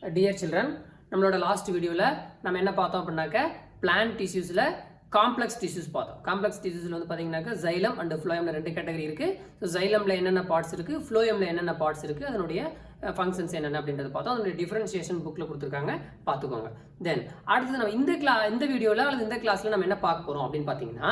Dear children, நம்மளோட last வீடியோவில் நம்ம என்ன பார்த்தோம் அப்படின்னாக்க பிளான்ட் டிஷ்யூஸில் காம்ப்ளெக்ஸ் டிஷ்யூஸ் பார்த்தோம். காம்ப்ளெக்ஸ் டிஷ்யூஸில் வந்து பார்த்தீங்கன்னாக்க ஜைலம் அண்ட் ஃப்ளோயம்ல ரெண்டு கேட்டகரி இருக்குது. ஸோ ஜைலமில் என்னென்ன பார்ட்ஸ் இருக்குது, ஃப்ளோயமில் என்னென்ன பார்ட்ஸ் இருக்குது, அதனுடைய ஃபங்க்ஷன்ஸ் என்னென்ன அப்படின்றத பார்த்தோம். அதனுடைய டிஃபரன்ஷியேஷன் புக்கில் கொடுத்துருக்காங்க, பார்த்துக்கோங்க. தென் அடுத்தது நம்ம இந்த வீடியோவில் அல்லது இந்த கிளாஸில் நம்ம என்ன பார்க்க போகிறோம் அப்படின்னு பார்த்தீங்கன்னா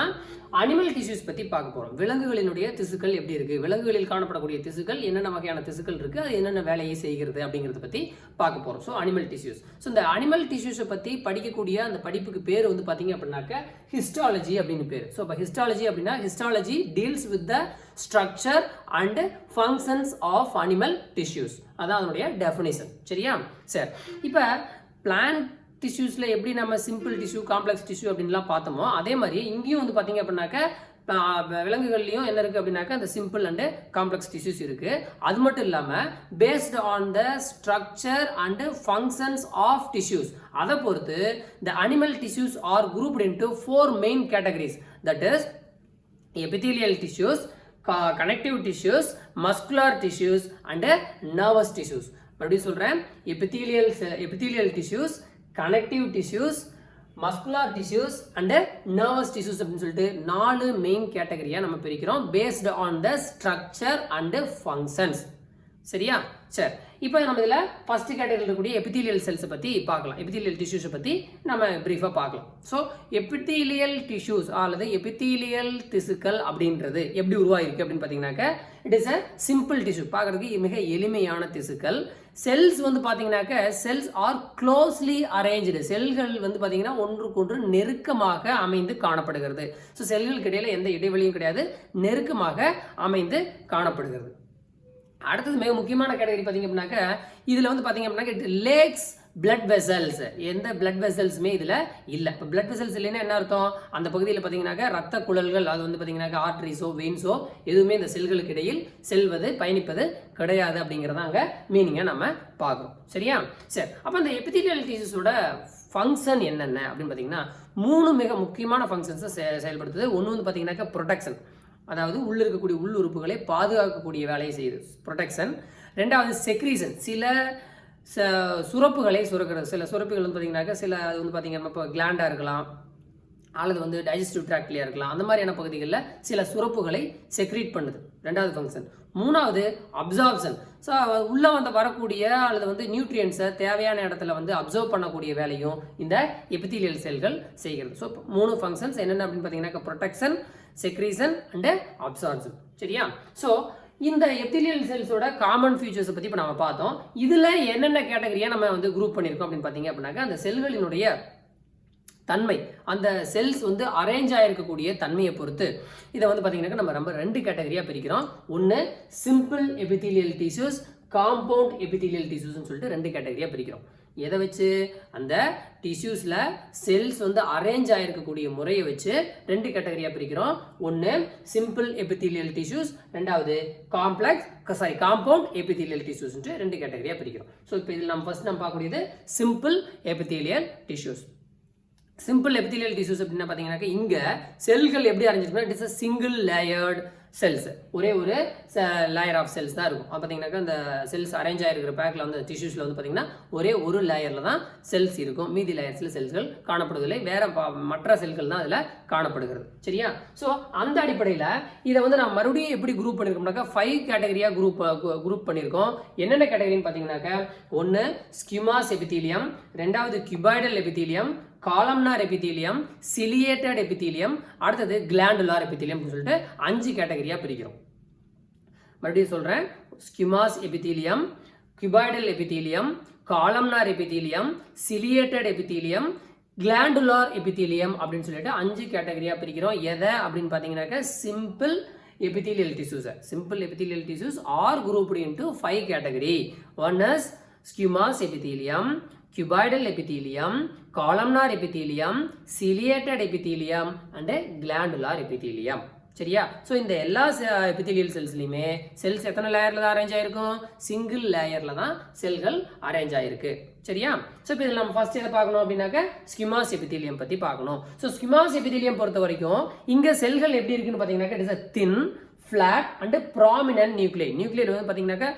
அனிமல் டிஷ்யூஸ் பற்றி பார்க்க போகிறோம். விலங்குகளினுடைய திசுக்கள் எப்படி இருக்குது, விலங்குகளில் காணப்படக்கூடிய திசுக்கள் என்னென்ன வகையான திசுக்கள் இருக்குது, அது என்னென்ன வேலையை செய்கிறது அப்படிங்கிறத பற்றி பார்க்க போகிறோம். So animal tissues. ஸோ இந்த அனிமல் டிஷ்யூஸை பற்றி படிக்கக்கூடிய அந்த படிப்புக்கு பேர் வந்து பார்த்தீங்க அப்படின்னாக்க ஹிஸ்டாலஜி அப்படின்னு பேர். ஸோ இப்போ ஹிஸ்டாலஜி அப்படின்னா histology deals with the structure and functions of animal tissues. அதான் அதனுடைய டெஃபினிஷன். சரியா? சரி, இப்போ பிளான்ட் டிஷ்யூஸில் எப்படி நம்ம சிம்பிள் டிஷ்யூ, காம்ப்ளெக்ஸ் டிஷ்யூ அப்படின்லாம் பார்த்தோமோ அதே மாதிரி இங்கேயும் வந்து பார்த்தீங்க அப்படின்னாக்க விலங்குகள்லையும் என்ன இருக்குது அப்படின்னாக்கா அந்த சிம்பிள் அண்ட் காம்ப்ளெக்ஸ் டிஷ்யூஸ் இருக்குது. அது மட்டும் இல்லாமல் based on the structure and functions of tissues அதை பொறுத்து the animal tissues are grouped into 4 main categories. That is epithelial tissues, connective tissues, muscular tissues and nervous tissues. மறுபடியும் சொல்றேன், epithelial tissues, connective tissues, muscular tissues and nervous tissues அப்படின்னு சொல்லிட்டு 4 main கேட்டகரியா நம்ம பிரிக்கிறோம் based on the structure and functions. சரியா? சரி, இப்போ நம்ம இதில் ஃபர்ஸ்ட் கேட்டகரியில் இருக்கக்கூடிய எபித்தீலியல் செல்ஸை பற்றி பார்க்கலாம். எபித்தீலியல் டிஷ்யூஸை பற்றி நம்ம பிரீஃபாக பார்க்கலாம். ஸோ எபித்தீலியல் டிஷ்யூஸ் அல்லது எபித்தீலியல் திசுக்கள் அப்படின்றது எப்படி உருவாயிருக்கு அப்படின்னு பார்த்தீங்கன்னாக்க it is a simple tissue. பார்க்குறதுக்கு மிக எளிமையான திசுக்கள். செல்ஸ் வந்து பார்த்தீங்கன்னாக்க செல்ஸ் ஆர் க்ளோஸ்லி அரேஞ்சு. செல்கள் வந்து பார்த்தீங்கன்னா ஒன்றுக்கொன்று நெருக்கமாக அமைந்து காணப்படுகிறது. ஸோ செல்களுக்கு இடையில எந்த இடைவெளியும் கிடையாது, நெருக்கமாக அமைந்து காணப்படுகிறது. அடுத்தது மிக முக்கியமான கேட்டகரி பார்த்தீங்க அப்படின்னாக்க இதில் வந்து பார்த்தீங்க அப்படின்னாக்க லேக்ஸ் பிளட் வெசல்ஸ். எந்த பிளட் வெசல்ஸுமே இதில் இல்லை. இப்போ பிளட் வெசல்ஸ் இல்லைன்னா என்ன அர்த்தம்? அந்த பகுதியில் பார்த்தீங்கன்னாக்க ரத்த குழல்கள், அது வந்து பார்த்தீங்கன்னாக்க ஆர்ட்ரிஸோ வெயின்ஸோ எதுவுமே இந்த செல்களுக்கு இடையில் செல்வது, பயணிப்பது கிடையாது அப்படிங்கிறதாங்க மீனிங்கை நம்ம பார்க்குறோம். சரியா? சரி, அப்போ அந்த எபித்தீலியல் டிஷ்யூஸோட ஃபங்க்ஷன் என்னென்ன அப்படின்னு பார்த்தீங்கன்னா 3 மிக முக்கியமான ஃபங்க்ஷன்ஸை செயல்படுத்துது. ஒன்று வந்து பார்த்தீங்கன்னாக்க ப்ரொடெக்ஷன், அதாவது உள்ள இருக்கக்கூடிய உள்ளுறுப்புகளை பாதுகாக்கக்கூடிய வேலையை செய்யுது, ப்ரொடெக்ஷன். ரெண்டாவது செக்ரீசன், சில சுரப்புகளை சுரக்கிறது. சில சுரப்புகள் வந்து பார்த்தீங்கன்னாக்கா சில அது வந்து பார்த்தீங்கன்னா இப்போ கிளாண்டாக இருக்கலாம் அல்லது வந்து டைஜஸ்டிவ் ட்ராக்ட்லேயே இருக்கலாம். அந்த மாதிரியான பகுதிகளில் சில சுரப்புகளை செக்ரீட் பண்ணுது, ரெண்டாவது ஃபங்க்ஷன். மூணாவது அப்சார்ப்ஷன். ஸோ உள்ளே வந்து வரக்கூடிய அல்லது வந்து நியூட்ரியன்ஸை தேவையான இடத்துல வந்து அப்சர்வ் பண்ணக்கூடிய வேலையும் இந்த எபித்தீலியல் செல்கள் செய்கிறது. ஸோ 3 ஃபங்க்ஷன்ஸ் என்னென்ன அப்படின்னு பார்த்தீங்கன்னாக்கா ப்ரொடெக்ஷன், செக்ரீசன் அண்ட் அப்சார்ப்ஷன். சரியா? ஸோ இந்த எபித்தீலியல் செல்ஸோட காமன் ஃபீச்சர்ஸை பற்றி இப்போ நம்ம பார்த்தோம். இதில் என்னென்ன கேட்டகரியாக நம்ம வந்து குரூப் பண்ணியிருக்கோம் அப்படின்னு பார்த்தீங்க அப்படின்னாக்கா அந்த செல்களினுடைய தன்மை, அந்த செல்ஸ் வந்து அரேஞ்ச் ஆகிருக்கக்கூடிய தன்மையை பொறுத்து இதை வந்து பார்த்தீங்கன்னாக்கா நம்ம ரொம்ப 2 கேட்டகரியாக பிரிக்கிறோம். ஒன்று simple epithelial tissues, compound epithelial டிஷ்யூஸ்னு சொல்லிட்டு 2 கேட்டகரியாக பிரிக்கிறோம். எதை வச்சு? அந்த டிஷ்யூஸில் செல்ஸ் வந்து அரேஞ்ச் ஆகிருக்கக்கூடிய முறையை வச்சு 2 கேட்டகரியாக பிரிக்கிறோம். ஒன்று சிம்பிள் எபித்தீலியல் டிஷ்யூஸ், ரெண்டாவது காம்பவுண்ட் எபித்தீலியல் டிஷ்யூஸ்ன்ட்டு 2 கேட்டகரியாக பிரிக்கிறோம். ஸோ இப்போ இதில் நம்ம ஃபர்ஸ்ட் நம்ம பார்க்கக்கூடியது simple epithelial tissues. Simple epithelial tissues அப்படின்னா பார்த்தீங்கன்னாக்க இங்கே செல்கள் எப்படி அரேஞ்சிருக்குன்னா it is a single layered cells. ஒரே ஒரு லேயர் ஆஃப் செல்ஸ் தான் இருக்கும். பார்த்தீங்கன்னாக்கா இந்த செல்ஸ் அரேஞ்ச் ஆகிருக்கிற பேக்கில் வந்து டிஷ்யூஸில் வந்து பார்த்தீங்கன்னா ஒரே ஒரு லேயரில் தான் செல்ஸ் இருக்கும். மீதி லேயர்ஸில் செல்ஸ்கள் காணப்படுவதில்லை, வேற மற்ற செல்கள் தான் அதில் காணப்படுகிறது. சரியா? ஸோ அந்த அடிப்படையில் இதை வந்து நான் மறுபடியும் எப்படி குரூப் பண்ணியிருக்கோம்னாக்கா 5 கேட்டகரியாக குரூப் பண்ணியிருக்கோம். என்னென்ன கேட்டகரின்னு பார்த்தீங்கன்னாக்கா ஒன்று ஸ்கிமாஸ் எபித்தீலியம், ரெண்டாவது cuboidal epithelium, columnar epithelium, ciliated epithelium, அடுத்தது கிளாண்டுலார் எபித்தீலியம் சொல்லிட்டு 5 கேட்டகரியாக பிரிக்கிறோம். மறுபடியும் சொல்கிறேன், squamous epithelium, cuboidal epithelium, columnar epithelium, ciliated epithelium, glandular epithelium அப்படின்னு சொல்லிட்டு 5 கேட்டகரியாக பிரிக்கிறோம். எதை அப்படின்னு பார்த்தீங்கன்னாக்க simple epithelial tissues. Simple epithelial tissues are grouped into 5 category. One is squamous epithelium, cuboidal epithelium, columnar epithelium, ciliated epithelium and glandular epithelium. சரியா? So இந்த எல்லா எபித்தீலியல் செல்ஸ்லையுமே செல்ஸ் எத்தனை லேயரில் தான் அரேஞ்ச் ஆகிருக்கும்? சிங்கிள் லேயரில் தான் செல்கள் அரேஞ்ச் ஆகிருக்கு. சரியா? ஸோ இப்போ இதில் நம்ம ஃபர்ஸ்ட் எதை பார்க்கணும் அப்படின்னாக்க ஸ்கிமாஸ் எபித்தீலியம் பற்றி பார்க்கணும். ஸோ ஸ்கிமாஸ் எபித்தீலியம் பொறுத்த வரைக்கும் இங்கே செல்கள் எப்படி இருக்குன்னு பார்த்தீங்கன்னாக்க it is a thin flat and prominent nuclei. Nuclear வந்து பார்த்தீங்கன்னாக்கா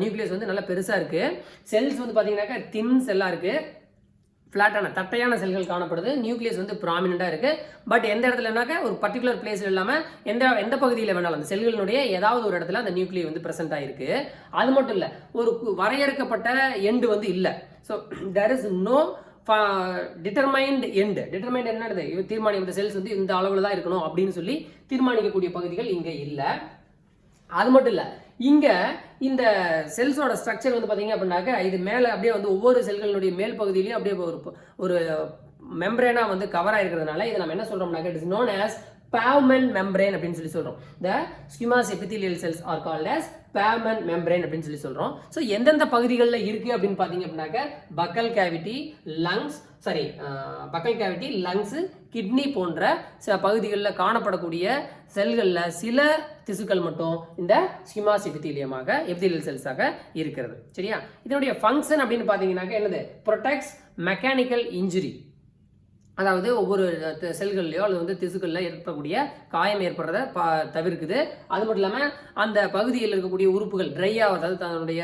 நியூக்ளியஸ் வந்து நல்லா பெருசாக இருக்குது. செல்ஸ் வந்து பார்த்தீங்கன்னாக்கா தின் செல்லாக இருக்குது. ஃப்ளாட்டான தட்டையான செல்கள் காணப்படுது. நியூக்ளியஸ் வந்து ப்ராமினெண்ட்டாக இருக்குது. பட் எந்த இடத்துலனாக்கா ஒரு பர்டிகுலர் பிளேஸில் இல்லாமல் எந்த பகுதியில் வேணாலும் அந்த செல்களினுடைய ஏதாவது ஒரு இடத்துல அந்த நியூக்ளியை வந்து ப்ரெசென்ட் ஆகிருக்கு. அது மட்டும் இல்லை, ஒரு வரையறுக்கப்பட்ட எண்டு வந்து இல்லை. So there is no determined end. Determined என்னது தீர்மானிக்கும், இந்த செல்ஸ் வந்து இந்த அளவில் தான் இருக்கணும் அப்படின்னு சொல்லி தீர்மானிக்கக்கூடிய பகுதிகள் இங்கே இல்லை. அது மட்டும் இல்லை, இங்கே இந்த செல்ஸோட ஸ்ட்ரக்சர் வந்து பார்த்தீங்க அப்படின்னாக்க இது மேலே அப்படியே வந்து ஒவ்வொரு செல்களுடைய மேல் பகுதியிலையும் அப்படியே ஒரு மெம்பரேனாக வந்து கவர் ஆகிருக்கிறதுனால இதை நம்ம என்ன சொல்கிறோம்னாக்க it is known as pavement membrane அப்படின்னு சொல்லி சொல்றோம். The squamous epithelial cells are called as pavement membrane அப்படின்னு சொல்லி சொல்றோம். ஸோ எந்தெந்த பகுதிகளில் இருக்கு அப்படின்னு பார்த்தீங்க அப்படின்னாக்க பக்கல் கேவிட்டி, லங்ஸ், கிட்னி போன்ற சில பகுதிகளில் காணப்படக்கூடிய செல்களில் சில திசுக்கள் மட்டும் இந்த ஸ்குமாஸ் எபித்தீலியல் செல்ஸாக இருக்கிறது. சரியா? இதனுடைய ஃபங்க்ஷன் அப்படின்னு பார்த்தீங்கன்னாக்க என்னது? Protects mechanical injury. அதாவது ஒவ்வொரு செல்கள்லையோ அல்லது வந்து திசுக்களில் ஏற்படக்கூடிய காயம் ஏற்படுறத தவிர்க்குது. அது மட்டும் இல்லாமல் அந்த பகுதியில் இருக்கக்கூடிய உறுப்புகள் ட்ரை ஆகிறது, தன்னுடைய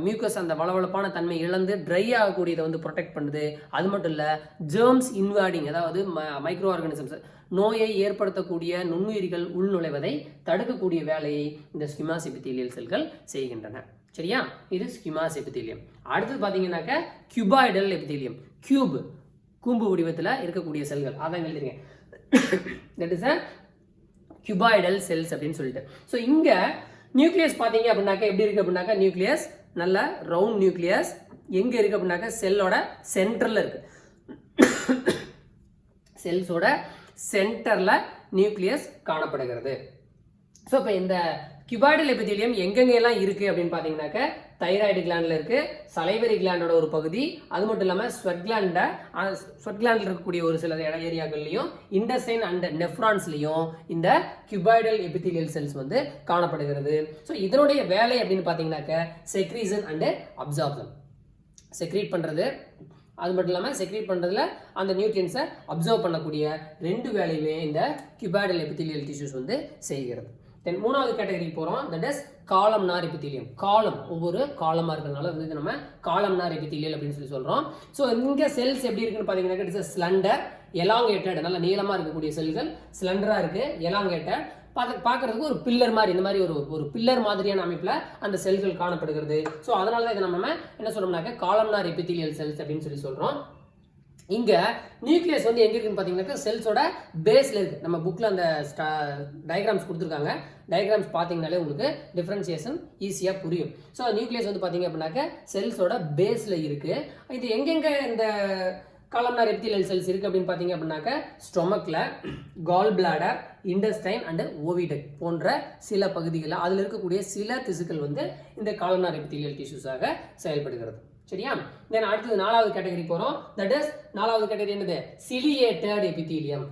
மியூக்கஸ் அந்த வளவளப்பான தன்மை இழந்து ட்ரை ஆகக்கூடியதை வந்து ப்ரொடெக்ட் பண்ணுது. அது மட்டும் இல்லை, ஜெர்ம்ஸ் இன்வாடிங், அதாவது மைக்ரோ ஆர்கானிசம்ஸ் நோயை ஏற்படுத்தக்கூடிய நுண்ணுயிரிகள் உள்நுழைவதை தடுக்கக்கூடிய வேலையை இந்த ஸ்குமாஸ் எபித்தீலியல் செல்கள் செய்கின்றன. சரியா? இது ஸ்குமாஸ் எபித்தீலியம். அடுத்தது பார்த்தீங்கன்னாக்க கியூபாய்டல் எபித்தீலியம். கூம்பு வடிவத்தில் இருக்கக்கூடிய செல்கள், அதான் எழுதிருக்கேன். That is a cuboidal cells அப்படின்னு சொல்லிட்டு. ஸோ இங்கே நியூக்ளியஸ் பார்த்தீங்க அப்படின்னாக்க எப்படி இருக்கு அப்படின்னாக்கா, நியூக்ளியஸ் நல்ல ரவுண்ட் நியூக்ளியஸ் எங்கே இருக்கு அப்படின்னாக்கா செல்லோட சென்டரில் இருக்கு. செல்ஸோட சென்டரில் நியூக்ளியஸ் காணப்படுகிறது. ஸோ இப்போ இந்த கியூபாய்டல் எபித்தீலியம் எங்கெங்கெல்லாம் இருக்குது அப்படின்னு பார்த்தீங்கன்னாக்க தைராய்டு கிளாண்டில் இருக்குது, சலைவரி கிளாண்டோட ஒரு பகுதி, அது மட்டும் இல்லாமல் ஸ்வெட் கிளாண்டில் இருக்கக்கூடிய ஒரு சில ஏரியாக்கள்லையும் இண்டஸ்டைன் அண்ட் நெஃப்ரான்ஸ்லையும் இந்த கியூபாய்டல் எபித்தீலியல் செல்ஸ் வந்து காணப்படுகிறது. ஸோ இதனுடைய வேலை அப்படின்னு பார்த்தீங்கன்னாக்க செக்ரீசன் அண்ட் அப்சார்ப்ஷன். செக்ரீட் பண்ணுறது, அது மட்டும் இல்லாமல் செக்ரீட் பண்ணுறதுல அந்த நியூட்ரியன்ஸை அப்சர்வ் பண்ணக்கூடிய ரெண்டு வேலையுமே இந்த கியூபாய்டல் எபித்தீலியல் டிஷ்யூஸ் வந்து செய்கிறது. தென் மூணாவது கேட்டகரிக்கு போகிறோம். That is columnar epithelium. காலம், ஒவ்வொரு காலமாக இருக்கிறதுனால வந்து நம்ம காலம்னார் எபித்தீலியல் அப்படின்னு சொல்லி சொல்கிறோம். ஸோ இங்கே செல்ஸ் எப்படி இருக்குன்னு பார்த்தீங்கன்னா இட்ஸ் ஸ்லண்டர், எலாங்கேட்டட், நல்ல நீளமாக இருக்கக்கூடிய செல்கள் ஸ்லண்டராக இருக்குது, எலாங்கேட்டட், பார்க்கறதுக்கு ஒரு பில்லர் மாதிரி, இந்த மாதிரி ஒரு பில்லர் மாதிரியான அமைப்பில் அந்த செல்கள் காணப்படுகிறது. ஸோ அதனால தான் இதை நம்ம என்ன சொல்கிறோம்னாக்க காலம்னார் எபித்தீலியல் செல்ஸ் அப்படின்னு சொல்லி சொல்கிறோம். இங்கே நியூக்ளியஸ் வந்து எங்கே இருக்குன்னு பார்த்தீங்கன்னாக்கா செல்ஸோட பேஸில் இருக்குது. நம்ம புக்கில் அந்த டயக்ராம்ஸ் கொடுத்துருக்காங்க. டயக்ராம்ஸ் பார்த்தீங்கனாலே உங்களுக்கு டிஃப்ரென்சியேஷன் ஈஸியாக புரியும். ஸோ நியூக்ளியஸ் வந்து பார்த்தீங்க அப்படின்னாக்க செல்ஸோட பேஸில் இருக்குது. இது எங்கெங்கே இந்த காலம்னார் எபித்தீலியல் செல்ஸ் இருக்குது அப்படின்னு பார்த்தீங்க அப்படின்னாக்க ஸ்டொமக்கில், gall bladder, intestine and oviduct போன்ற சில பகுதிகளில் அதில் இருக்கக்கூடிய சில திசுக்கள் வந்து இந்த காலம்னார் எபித்தீலியல் டிஷ்யூஸாக செயல்படுகிறது. சரியா? தென் அடுத்தது நாலாவது கேட்டகரி போகிறோம். தட் இஸ் நாலாவது கேட்டகரி என்னது? Ciliated epithelium.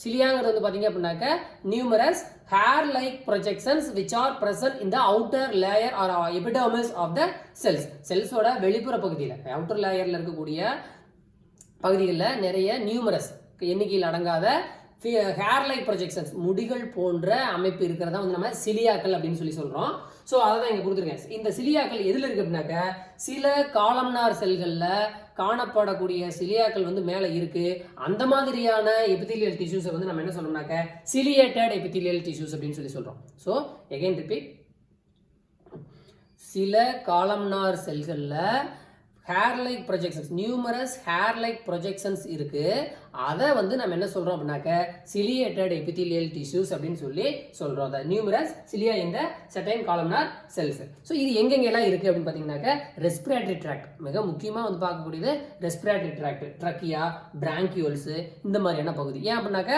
சிலியாங்கிறது வந்து பார்த்தீங்க அப்படின்னாக்க numerous hair like projections which are present in the outer layer or epidermis of the cells. செல்ஸோட வெளிப்புற பகுதியில் அவுட்டர் லேயரில் இருக்கக்கூடிய பகுதிகளில் நிறைய நியூமரஸ் எண்ணிக்கையில் அடங்காத ஹேர் லைக் ப்ரொஜெக்ஷன்ஸ் முடிகள் போன்ற அமைப்பு இருக்கிறதா வந்து நம்ம சிலியாக்கள் அப்படின்னு சொல்லி சொல்கிறோம். ஸோ அதை தான் இங்கே கொடுத்துருக்கேன். இந்த சிலியாக்கள் எதில் இருக்குது அப்படின்னாக்க சில காலம்னார் செல்களில் காணப்படக்கூடிய சிலியாக்கள் வந்து மேலே இருக்குது. அந்த மாதிரியான எபித்தீலியல் டிஷ்யூஸை வந்து நம்ம என்ன சொல்கிறோம்னாக்க சிலியேட்டட் எபித்தீலியல் டிஷ்யூஸ் அப்படின்னு சொல்லி சொல்கிறோம். ஸோ எகைன் ரிப்பீட், சில காலம்னார் செல்களில் hair like projections, numerous hair like projections இருக்குது. அதை வந்து நம்ம என்ன சொல்கிறோம் அப்படின்னாக்க சிலியேட்டட் எபித்தீலியல் டிஷ்யூஸ் அப்படின்னு சொல்லி சொல்கிறோம். அந்த நியூமரஸ் சிலியா இந்த செர்டைன் காலம்னார் செல்ஸ். ஸோ இது எங்கெங்கெல்லாம் இருக்குது அப்படின்னு பார்த்தீங்கன்னாக்க ரெஸ்பிரேட்டரி ட்ராக்ட், மிக முக்கியமாக வந்து பார்க்கக்கூடியது ரெஸ்பிரேட்டரி ட்ராக்ட், ட்ரக்கியா, பிராங்கியோல்ஸு, இந்த மாதிரியான பகுதி. ஏன் அப்படின்னாக்க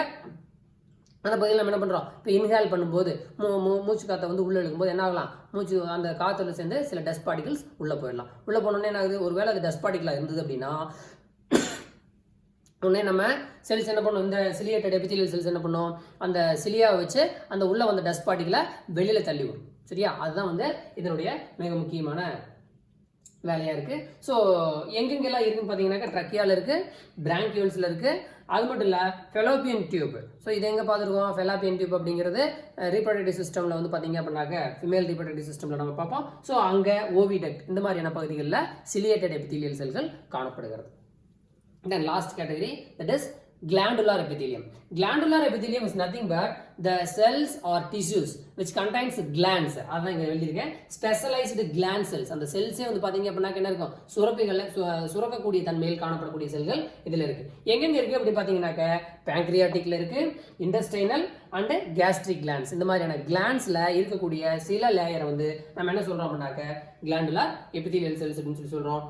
அந்த பகுதியில் நம்ம என்ன பண்ணுறோம், இப்போ இன்ஹேல் பண்ணும்போது மூச்சு காற்றை வந்து உள்ளே எடுக்கும்போது என்ன ஆகலாம், மூச்சு அந்த காற்றோட சேர்ந்து சில டஸ்ட் பார்ட்டிகல்ஸ் உள்ளே போயிடலாம். உள்ளே போனோடனே என்ன ஆகுது, ஒரு வேளை அது டஸ்ட் பார்ட்டிகலாக இருந்தது அப்படின்னா உடனே நம்ம செல்ஸ் என்ன பண்ணும், இந்த சிலியேட்டட் எபித்தீலியல் செல்ஸ் என்ன பண்ணும், அந்த சிலியாவை வச்சு அந்த உள்ளே வந்த டஸ்ட் பார்ட்டிகளை வெளியில் தள்ளி விடும். சரியா? அதுதான் வந்து இதனுடைய மிக முக்கியமான வேலையாக இருக்குது. ஸோ எங்கெங்கெல்லாம் இருக்குன்னு பார்த்தீங்கன்னாக்கா ட்ரக்கியாவில் இருக்குது, பிராங்கியூல்ஸில் இருக்குது. அது மட்டும் இல்லை ஃபெலோப்பியன் டியூப். ஸோ இது எங்கே பார்த்துருக்கோம்? ஃபெலோப்பியன் டியூப் அப்படிங்கிறது ரீப்ரொடக்டிவ் சிஸ்டமில் வந்து பார்த்தீங்க அப்படின்னாக்க ஃபிமேல் ரீப்ரொடக்டிவ் சிஸ்டமில் நம்ம பார்ப்போம். ஸோ அங்கே ஓவிடக்ட் இந்த மாதிரியான பகுதிகளில் சிலியேட்டட் எபித்தீலியல் செல்கள் காணப்படுகிறது. Then last category, that is glandular epithelium. Glandular epithelium is nothing but the cells or tissues which contains glands. அதான் இங்க எழுதியிருக்கேன். Specialized gland cells. அந்த செல்ஸே வந்து பாத்தீங்க அப்படின்னா என்ன இருக்கும்? சுரப்பிகள்ல சுரக்கக்கூடிய தன்மையில் காணப்படக்கூடிய செல்கள் இதுல இருக்கு. எங்கெங்க இருக்கு அப்படி பாத்தீங்கன்னாக்க pancreaticல இருக்கு, intestinal and gastric glands. இந்த மாதிரியான glandsல இருக்கக்கூடிய சில லேயரை வந்து நம்ம என்ன சொல்றோம் அப்படின்னாக்க glandular epithelial cells அப்படின்னு சொல்றோம்.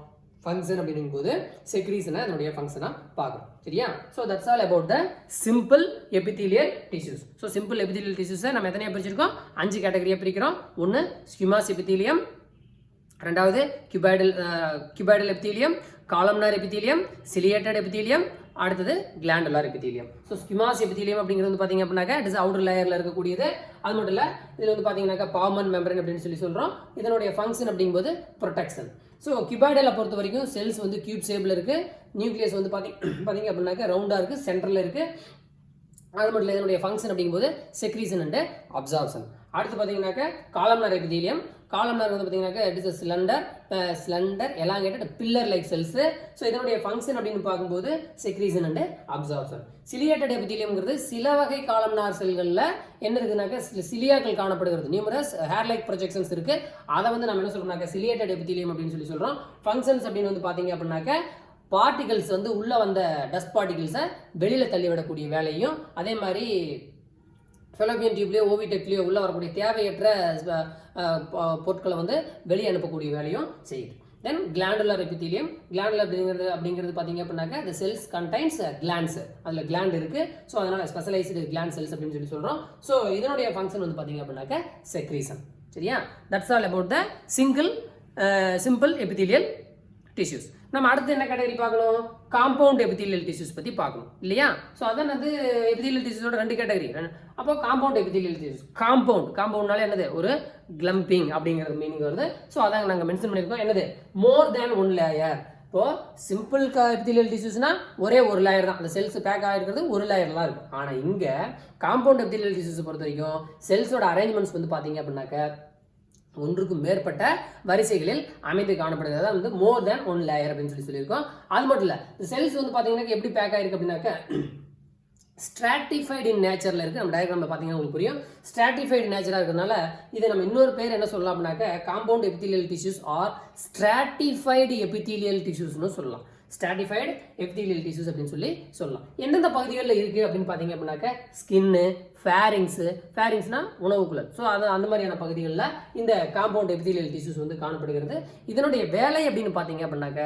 ஃபங்க்ஷன் அப்படிங்கும்போது செக்ரீஷனை அதனுடைய ஃபங்க்ஷனாக பார்க்கணும். சரியா? So that's all about the simple epithelial tissues. So simple epithelial டிஷ்யூஸை நம்ம எத்தனையாக பிரிச்சிருக்கோம்? 5 கேட்டகரியாக பிரிக்கிறோம். ஒன்று ஸ்கியூமாஸ் எபித்தீலியம், ரெண்டாவது cuboidal epithelium, columnar epithelium, ciliated epithelium, அடுத்தது glandular epithelium. So squamous epithelium அப்படிங்கிறது வந்து பார்த்தீங்க அப்படின்னாக்கா இட் இஸ் அவுட்டர் லேயரில் இருக்கக்கூடியது. அது மட்டும் இல்லை, இதில் வந்து பார்த்தீங்கன்னாக்கா பாமன் மெம்பரன் அப்படின்னு சொல்கிறோம். இதனுடைய ஃபங்க்ஷன் அப்படிங்கும்போது ப்ரொடெக்ஷன். ஸோ கியூபாய்டலை பொறுத்த வரைக்கும் செல்ஸ் வந்து கியூப் ஷேப்பில் இருக்குது, நியூக்ளியஸ் வந்து பார்த்தீங்க அப்படின்னாக்கா ரவுண்டாக இருக்குது, சென்டரில் இருக்குது. அது மட்டும் இல்லை, இதனுடைய ஃபங்க்ஷன் அப்படிங்கும்போது செக்ரீஷன் அண்ட் அப்சார்ப்ஷன். அடுத்து பார்த்தீங்கன்னாக்கா காலம்னார் எபித்தீலியம். காலம்னார் வந்து பார்த்தீங்கன்னாக்கா it is slender elongated pillar like cells. So இதனுடைய ஃபங்க்ஷன் அப்படின்னு பார்க்கும்போது செக்ரீஷன் அண்ட் அப்சார்ப்ஷன். சிலியேட்டட் எபித்தீலியம்ங்கிறது சில வகை காலம்னார் செல்களில் என்ன இருக்குனாக்கா சிலியாக்கள் காணப்படுகிறது. நியூமரஸ் ஹேர் லைக் ப்ரொஜெக்ஷன்ஸ் இருக்கு. அதை வந்து நம்ம என்ன சொல்றோம்னாக்கா சிலியேட்டட் எபித்தீலியம் அப்படின்னு சொல்றோம். ஃபங்க்ஷன்ஸ் அப்படின்னு வந்து பார்த்தீங்க அப்படின்னாக்கா பார்ட்டிகல்ஸ் வந்து உள்ள வந்த டஸ்ட் பார்ட்டிகல்ஸை வெளியில தள்ளிவிடக்கூடிய வேலையும், அதே மாதிரி ஃபெலோப்பியன் டியூப்லேயோ ஓவிடெக்ட்லேயோ உள்ள வரக்கூடிய தேவையற்ற பொருட்களை வந்து வெளியே அனுப்பக்கூடிய வேலையும் செய்யுது. தென் கிளாண்டுலர் எபித்தீலியம். கிளாண்டுலர் அப்படிங்கிறது பார்த்தீங்க அப்படின்னாக்கா the cells contains glands. அதில் கிளாண்ட் இருக்கு. ஸோ அதனால ஸ்பெஷலைஸ்டு கிளாண்ட் செல்ஸ் அப்படின்னு சொல்றோம். ஸோ இதனுடைய ஃபங்க்ஷன் வந்து பார்த்தீங்க அப்படின்னாக்கா செக்ரீஷன். சரியா? That's all about the simple epithelial tissues. நம்ம அடுத்து என்ன கேட்டகரி பார்க்கணும்? காம்பவுண்ட் எபித்தீலியல் டிஷ்யூஸ் பற்றி பார்க்கணும் இல்லையா? ஸோ அதான் வந்து எபித்தீலியல் டிஷ்யூஸோட 2 கேட்டகரி. அப்போ காம்பவுண்ட் எபித்தீலியல் டிஷ்யூஸ். காம்பவுண்ட்னால என்னது? ஒரு கிளம்பிங் அப்படிங்கிறது மீனிங் வருது. ஸோ அதான் நாங்கள் மென்ஷன் பண்ணியிருக்கோம். என்னது? மோர் தேன் 1 லேயர். இப்போ சிம்பிள் எபித்தீலியல் டிஷ்யூஸ்னா ஒரே ஒரு லேயர் தான், அந்த செல்ஸ் பேக் ஆகிருக்கிறது ஒரு லேயர் தான் இருக்கும். ஆனால் இங்கே காம்பவுண்ட் எபித்தீலியல் டிஷ்யூஸை பொறுத்த வரைக்கும் செல்ஸோட அரேஞ்ச்மெண்ட்ஸ் வந்து பார்த்தீங்க அப்படின்னாக்க ஒன்றுக்கும் மேற்பட்ட வரிசைகளில் அமைந்து காணப்படுகிறது. அதான் வந்து மோர் தேன் 1 லேயர் அப்படின்னு சொல்லியிருக்கோம். அது மட்டும் இல்லை, இந்த செல்ஸ் வந்து பார்த்தீங்கன்னா எப்படி பேக் ஆயிருக்கு அப்படின்னாக்க ஸ்ட்ராட்டிஃபைடு இன் நேச்சரில் இருக்குது. நம்ம டயக்ராமில் பார்த்தீங்கன்னா உங்களுக்கு புரியும். ஸ்ட்ராட்டிஃபைடு நேச்சராக இருக்கிறதுனால இதை நம்ம இன்னொரு பேர் என்ன சொல்லலாம் அப்படின்னாக்க compound epithelial tissues or stratified epithelial டிஷ்யூஸ்னு சொல்லலாம். ஸ்ட்ராட்டிஃபைடு எபித்தீலியல் டிஷ்யூஸ் அப்படின்னு சொல்லலாம். எந்தெந்த பகுதிகளில் இருக்குது அப்படின்னு பார்த்தீங்க அப்படின்னாக்க ஸ்கின்னு, ஃபேரிங்ஸ்னா உணவுக்குழல். ஸோ அது அந்த மாதிரியான பகுதிகளில் இந்த காம்பவுண்ட் எபித்தீலியல் டிஷ்யூஸ் வந்து காணப்படுகிறது. இதனுடைய வேலை அப்படின்னு பார்த்தீங்க அப்படின்னாக்க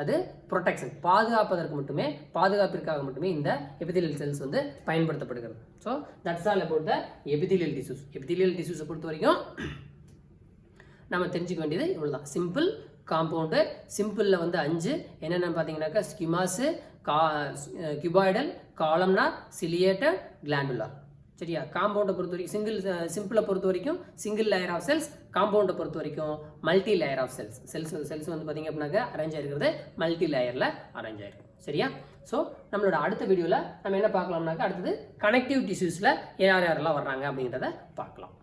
அது ப்ரொடெக்ஷன், பாதுகாப்பிற்காக மட்டுமே இந்த எபித்தீலியல் செல்ஸ் வந்து பயன்படுத்தப்படுகிறது. So that's all about the epithelial tissues. Epithelial டிஷ்யூஸை பொறுத்த வரைக்கும் நம்ம தெரிஞ்சுக்க வேண்டியது இவ்வளோதான். Simple, compound. சிம்பிளில் வந்து 5 என்னென்னு பார்த்தீங்கன்னாக்கா ஸ்கியூமாஸு, கியூபாய்டல், காலம்னார், சிலியேட்டட், கிளாண்டுலார். சரியா? காம்பவுண்டை பொறுத்த வரைக்கும் சிம்பிளை பொறுத்த வரைக்கும் சிங்கிள் லேயர் ஆஃப் செல்ஸ், காம்பவுண்டை பொறுத்த வரைக்கும் மல்டி லேயர் ஆஃப் செல்ஸ் வந்து பார்த்தீங்க அப்படின்னாக்க அரேஞ்ச் ஆயிருக்கிறது மல்டி லேயரில் அரேஞ்ச் ஆயிருக்கும். சரியா? ஸோ நம்மளோட அடுத்த வீடியோவில் நம்ம என்ன பார்க்கலாம்னாக்கா அடுத்தது கனெக்டிவ் டிஷ்யூஸில் யாரெல்லாம் வர்றாங்க அப்படிங்கிறத பார்க்கலாம்.